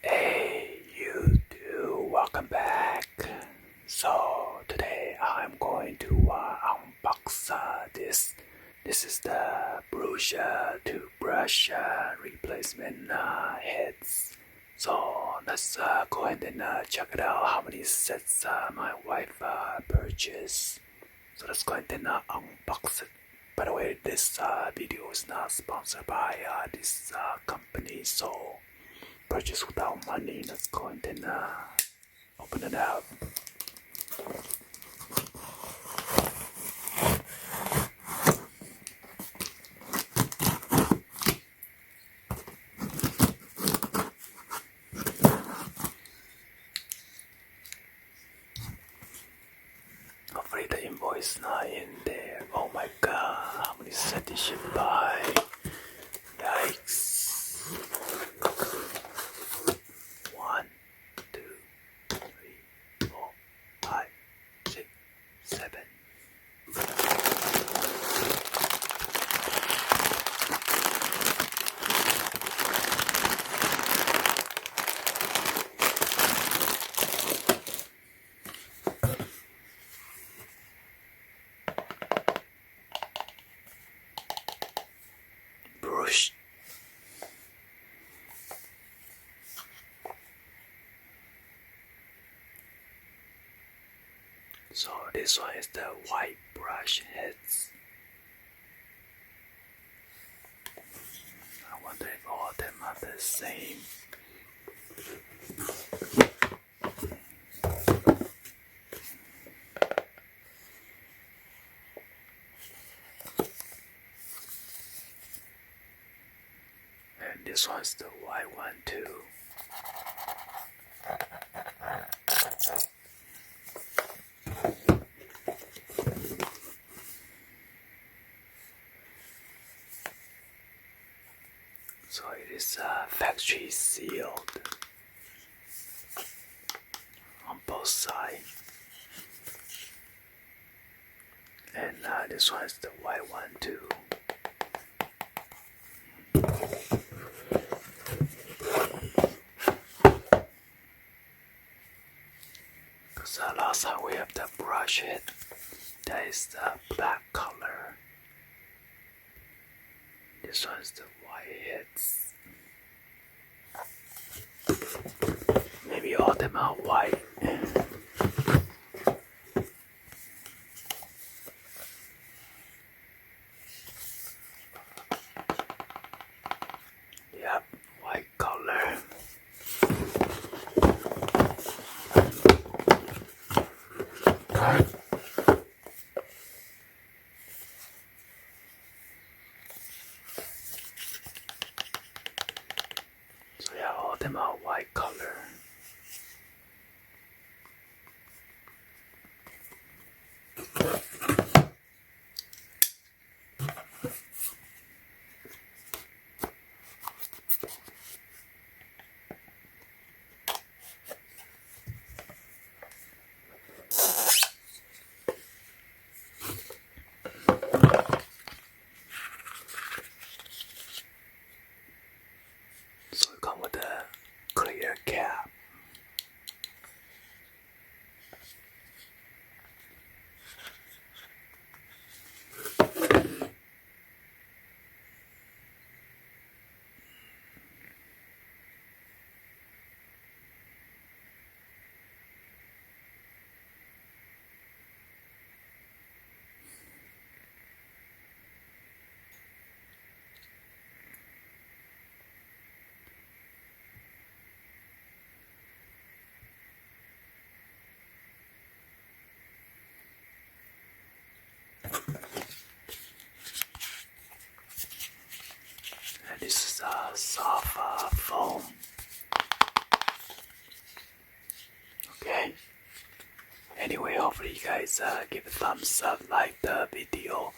Hey, you two, welcome back. So today I'm going to unbox this. This is the BRUUSH toothbrush replacement heads. So let's go ahead and check it out. How many sets my wife purchased. So let's go ahead and unbox it. By the way, this video is not sponsored by this company, so purchase without money. Let's go ahead and open it up. Hopefully the invoice not in there. Oh my god, how many sets did she buy? Yikes. 1, 2, 3, 4, 5, 6, 7. BRUUSH. So this one is the white brush heads. I wonder if all of them are the same. And this one's the white one too. So it is factory sealed on both sides. And this one is the white one too. Because last time we have the brush head, that is the black color. This one is the white heads. Maybe all of them are white. Yep, white color. So yeah, all of them are white color. So it comes with a clear cap. And this is a soft foam. Okay. Anyway, hopefully you guys give a thumbs up, like the video.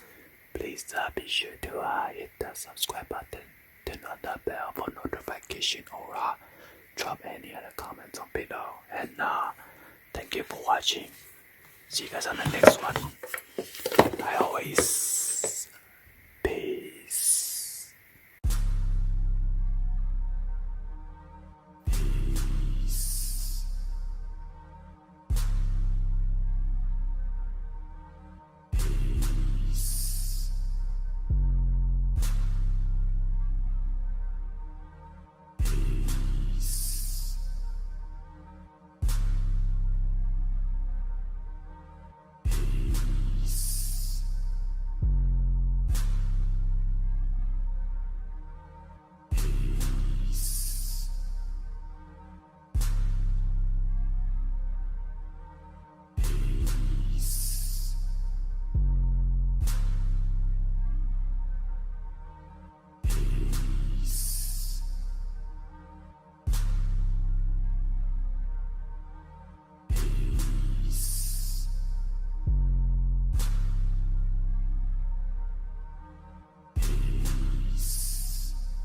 Please be sure to hit the subscribe button, turn on the bell for notification, or drop any other comments on below. And thank you for watching. See you guys on the next one. I always